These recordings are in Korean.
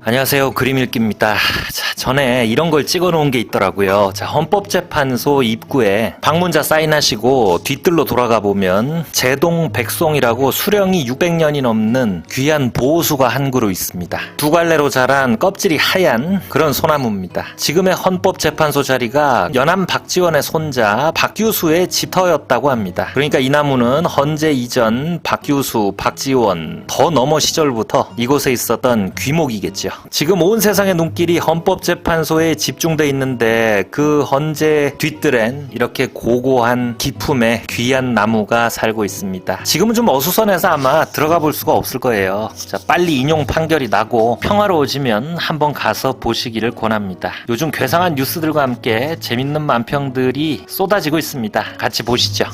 안녕하세요. 그림읽기입니다. 자, 전에 이런 걸 찍어 놓은 게 있더라고요. 자, 헌법재판소 입구에 방문자 사인하시고 뒤뜰로 돌아가 보면 제동 백송이라고 수령이 600년이 넘는 귀한 보호수가 한 그루 있습니다. 두 갈래로 자란 껍질이 하얀 그런 소나무입니다. 지금의 헌법재판소 자리가 연암 박지원의 손자 박규수의 집터였다고 합니다. 그러니까 이 나무는 헌재 이전 박규수, 박지원 더 넘어 시절부터 이곳에 있었던 귀목이겠죠. 지금 온 세상의 눈길이 헌법재판소에 집중돼 있는데 그 헌재 뒤뜰엔 이렇게 고고한 기품의 귀한 나무가 살고 있습니다. 지금은 좀 어수선해서 아마 들어가 볼 수가 없을 거예요. 자, 빨리 인용 판결이 나고 평화로워지면 한번 가서 보시기를 권합니다. 요즘 괴상한 뉴스들과 함께 재밌는 만평들이 쏟아지고 있습니다. 같이 보시죠.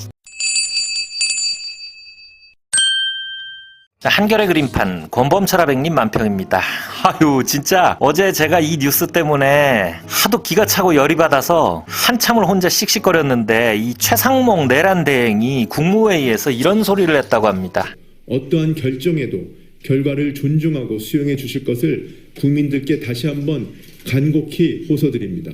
자, 한결의 그림판 권범철아백님 만평입니다. 아유, 진짜 어제 제가 이 뉴스 때문에 하도 기가 차고 열이 받아서 한참을 혼자 씩씩거렸는데 이 최상목 내란 대행이 국무회의에서 이런 소리를 했다고 합니다. 어떠한 결정에도 결과를 존중하고 수용해 주실 것을 국민들께 다시 한번 간곡히 호소드립니다.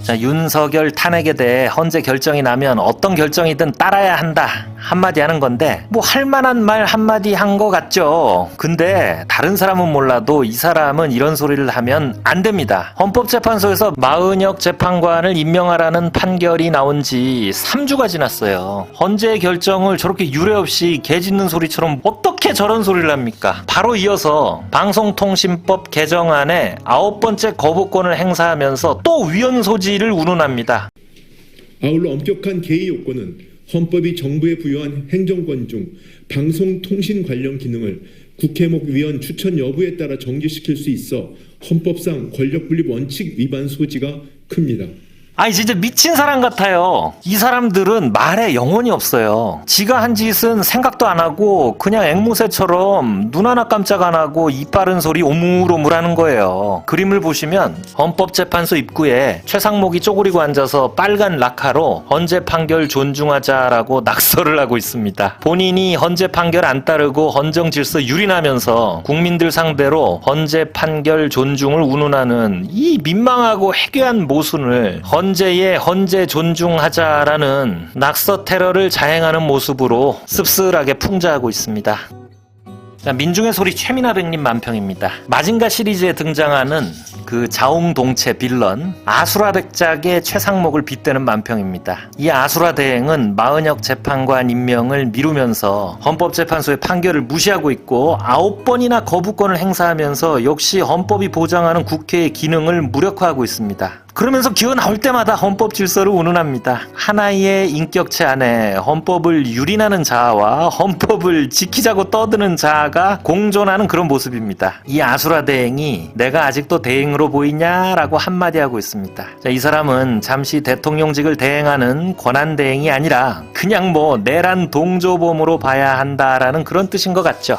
자, 윤석열 탄핵에 대해 헌재 결정이 나면 어떤 결정이든 따라야 한다 한마디 하는 건데 뭐 할만한 말 한마디 한 것 같죠. 근데 다른 사람은 몰라도 이 사람은 이런 소리를 하면 안 됩니다. 헌법재판소에서 마은혁 재판관을 임명하라는 판결이 나온 지 3주가 지났어요. 헌재의 결정을 저렇게 유례 없이 개 짖는 소리처럼 어떻게 저런 소리를 합니까? 바로 이어서 방송통신법 개정안에 9번째 거부권을 행사하면서 또 위헌 소지를 운운합니다. 아울러 엄격한 개의 요건은 헌법이 정부에 부여한 행정권 중 방송통신 관련 기능을 국회목 위원 추천 여부에 따라 정지시킬 수 있어 헌법상 권력분립 원칙 위반 소지가 큽니다. 아니 진짜 미친 사람 같아요. 이 사람들은 말에 영혼이 없어요. 지가 한 짓은 생각도 안 하고 그냥 앵무새처럼 눈 하나 깜짝 안 하고 입 바른 소리 오물오물 하는 거예요. 그림을 보시면 헌법재판소 입구에 최상목이 쪼그리고 앉아서 빨간 락카로 헌재 판결 존중하자라고 낙서를 하고 있습니다. 본인이 헌재 판결 안 따르고 헌정 질서 유린하면서 국민들 상대로 헌재 판결 존중을 운운하는 이 민망하고 해괴한 모순을 헌재에 헌재 존중하자라는 낙서 테러를 자행하는 모습으로 씁쓸하게 풍자하고 있습니다. 자, 민중의 소리 최민아백님 만평입니다. 마징가 시리즈에 등장하는 그 자웅동체 빌런 아수라백작의 최상목을 빗대는 만평입니다. 이 아수라 대행은 마은혁 재판관 임명을 미루면서 헌법재판소의 판결을 무시하고 있고 9번이나 거부권을 행사하면서 역시 헌법이 보장하는 국회의 기능을 무력화하고 있습니다. 그러면서 기어 나올 때마다 헌법 질서를 운운합니다. 하나의 인격체 안에 헌법을 유린하는 자아와 헌법을 지키자고 떠드는 자아가 공존하는 그런 모습입니다. 이 아수라 대행이 내가 아직도 대행으로 보이냐라고 한마디 하고 있습니다. 자, 이 사람은 잠시 대통령직을 대행하는 권한 대행이 아니라 그냥 뭐 내란 동조범으로 봐야 한다라는 그런 뜻인 것 같죠.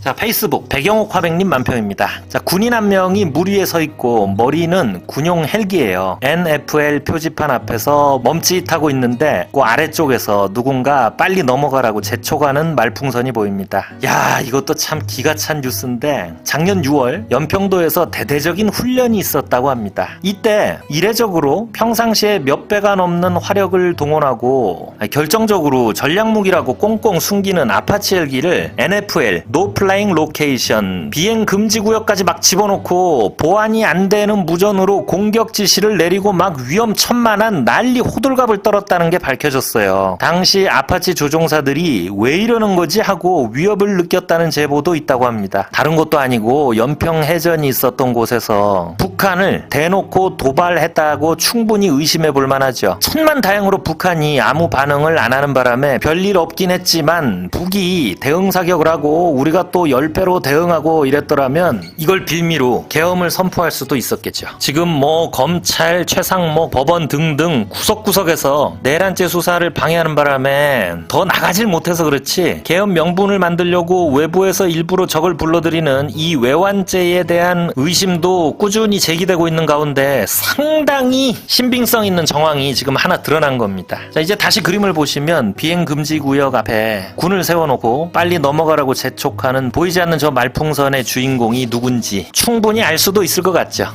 자, 페이스북 백영옥 화백님 만평입니다. 자, 군인 한 명이 물 위에 서 있고 머리는 군용 헬기예요. NFL 표지판 앞에서 멈칫하고 있는데 그 아래쪽에서 누군가 빨리 넘어가라고 재촉하는 말풍선이 보입니다. 야, 이것도 참 기가 찬 뉴스인데 작년 6월 연평도에서 대대적인 훈련이 있었다고 합니다. 이때 이례적으로 평상시에 몇 배가 넘는 화력을 동원하고 결정적으로 전략무기라고 꽁꽁 숨기는 아파치 헬기를 NFL 노플라잉 로케이션 비행 금지 구역까지 막 집어넣고 보안이 안 되는 무전으로 공격 지시를 내리고 막 위험천만한 난리 호들갑을 떨었다는 게 밝혀졌어요. 당시 아파치 조종사들이 왜 이러는 거지 하고 위협을 느꼈다는 제보도 있다고 합니다. 다른 것도 아니고 연평 해전이 있었던 곳에서 북한을 대놓고 도발했다고 충분히 의심해 볼 만하죠. 천만다행으로 북한이 아무 반응을 안 하는 바람에 별일 없긴 했지만 북이 대응 사격을 하고 우리가 또 10배로 대응하고 이랬더라면 이걸 빌미로 계엄을 선포할 수도 있었겠죠. 지금 뭐 검찰, 최상목, 법원 등등 구석구석에서 내란죄 수사를 방해하는 바람에 더 나가질 못해서 그렇지 계엄 명분을 만들려고 외부에서 일부러 적을 불러들이는 이 외환죄에 대한 의심도 꾸준히 제기 제기되고 있는 가운데 상당히 신빙성 있는 정황이 지금 하나 드러난 겁니다. 자, 이제 다시 그림을 보시면 비행금지 구역 앞에 군을 세워놓고 빨리 넘어가라고 재촉하는 보이지 않는 저 말풍선의 주인공이 누군지 충분히 알 수도 있을 것 같죠.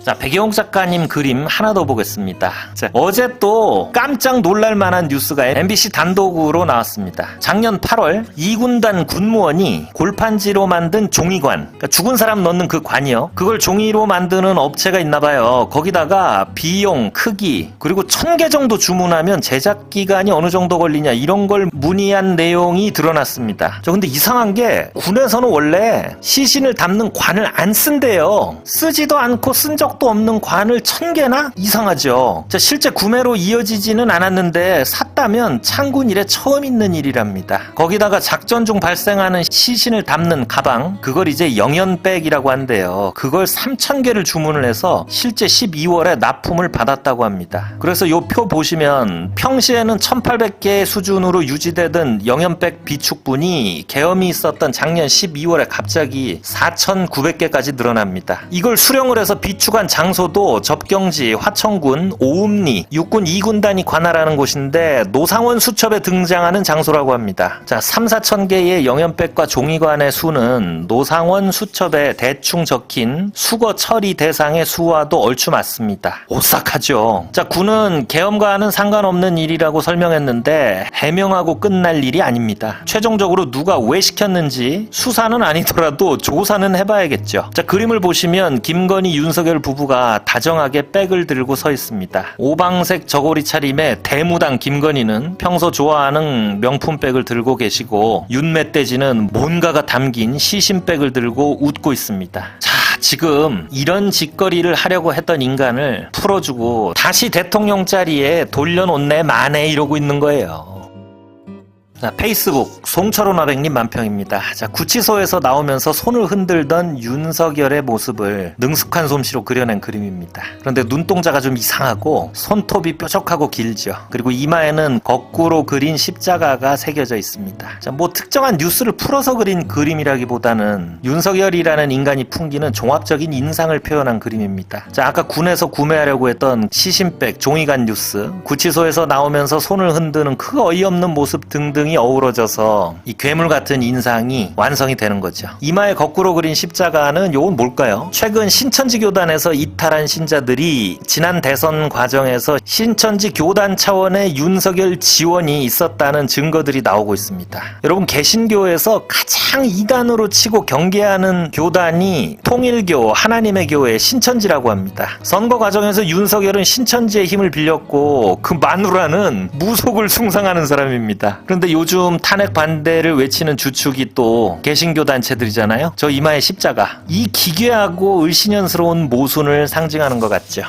자, 백영욱 작가님 그림 하나 더 보겠습니다. 자, 어제 또 깜짝 놀랄만한 뉴스가 MBC 단독으로 나왔습니다. 작년 8월 2군단 군무원이 골판지로 만든 종이관, 그러니까 죽은 사람 넣는 그 관이요, 그걸 종이로 만드는 업체가 있나봐요. 거기다가 비용, 크기, 그리고 1000개 정도 주문하면 제작 기간이 어느 정도 걸리냐, 이런 걸 문의한 내용이 드러났습니다. 근데 이상한 게 군에서는 원래 시신을 담는 관을 안 쓴대요. 쓰지도 않고 쓴 적도 없는 관을 1000개나? 이상하죠. 자, 실제 구매로 이어지지는 않았는데 샀다면 창군 이래 처음 있는 일이랍니다. 거기다가 작전 중 발생하는 시신을 담는 가방, 그걸 이제 영연백이라고 한대요. 그걸 3000개를 주문을 해서 실제 12월에 납품을 받았다고 합니다. 그래서 요 표 보시면 평시에는 1800개 수준으로 유지되던 영연백 비축분이 계엄이 있었던 작년 12월에 갑자기 4900개까지 늘어납니다. 이걸 수령을 해서 비축한 장소도 접경지 화천군 오음리 육군 2군단이 관할하는 곳인데 노상원 수첩에 등장하는 장소라고 합니다. 자, 3-4천 개의 영연백과 종이관의 수는 노상원 수첩에 대충 적힌 수거 처리 대상의 수와도 얼추 맞습니다. 오싹하죠. 자, 군은 계엄과는 상관없는 일이라고 설명했는데 해명하고 끝날 일이 아닙니다. 최종적으로 누가 왜 시켰는지 수사는 아니더라도 조사는 해봐야겠죠. 자, 그림을 보시면 김건희, 윤석열 부부가 다정하게 백을 들고 서 있습니다. 오방색 저고리 차림의 대무당 김건희는 평소 좋아하는 명품백을 들고 계시고 윤멧돼지는 뭔가가 담긴 시신백을 들고 웃고 있습니다. 자, 지금 이런 짓거리를 하려고 했던 인간을 풀어주고 다시 대통령 자리에 돌려놓네 마네 이러고 있는 거예요. 자, 페이스북 송철원 화백님 만평입니다. 자, 구치소에서 나오면서 손을 흔들던 윤석열의 모습을 능숙한 솜씨로 그려낸 그림입니다. 그런데 눈동자가 좀 이상하고 손톱이 뾰족하고 길죠. 그리고 이마에는 거꾸로 그린 십자가가 새겨져 있습니다. 자, 뭐 특정한 뉴스를 풀어서 그린 그림이라기보다는 윤석열이라는 인간이 풍기는 종합적인 인상을 표현한 그림입니다. 자, 아까 군에서 구매하려고 했던 시신백, 종이관 뉴스, 구치소에서 나오면서 손을 흔드는 그 어이없는 모습 등등 어우러져서 이 괴물 같은 인상이 완성이 되는 거죠. 이마에 거꾸로 그린 십자가는 요건 뭘까요? 최근 신천지 교단에서 이탈한 신자들이 지난 대선 과정에서 신천지 교단 차원의 윤석열 지원이 있었다는 증거들이 나오고 있습니다. 여러분, 개신교에서 가장 이단으로 치고 경계하는 교단이 통일교, 하나님의 교회, 신천지라고 합니다. 선거 과정에서 윤석열은 신천지의 힘을 빌렸고 그 마누라는 무속을 숭상하는 사람입니다. 그런데 요즘 탄핵 반대를 외치는 주축이 또 개신교 단체들이잖아요. 저 이마에 십자가, 이 기괴하고 을신연스러운 모순을 상징하는 것 같죠.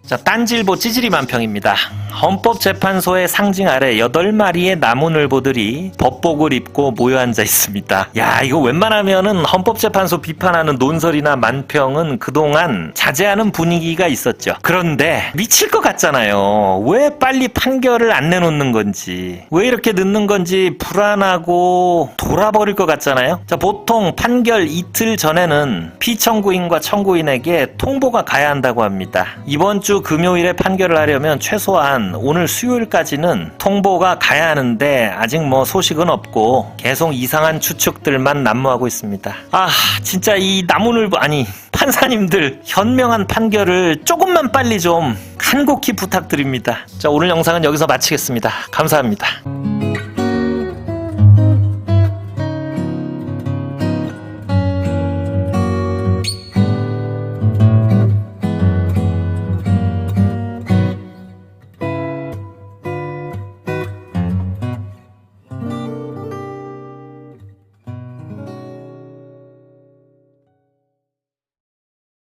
자, 딴지일보 찌질이 만평입니다. 헌법재판소의 상징 아래 8마리의 나무늘보들이 법복을 입고 모여 앉아 있습니다. 야, 이거 웬만하면은 헌법재판소 비판하는 논설이나 만평은 그동안 자제하는 분위기가 있었죠. 그런데 미칠 것 같잖아요. 왜 빨리 판결을 안 내놓는 건지, 왜 이렇게 늦는 건지 불안하고 돌아버릴 것 같잖아요. 자, 보통 판결 이틀 전에는 피청구인과 청구인에게 통보가 가야 한다고 합니다. 이번 주 금요일에 판결을 하려면 최소한 오늘 수요일까지는 통보가 가야 하는데 아직 뭐 소식은 없고 계속 이상한 추측들만 난무하고 있습니다. 아, 진짜 이 나무늘보, 아니 판사님들, 현명한 판결을 조금만 빨리 좀 간곡히 부탁드립니다. 자, 오늘 영상은 여기서 마치겠습니다. 감사합니다.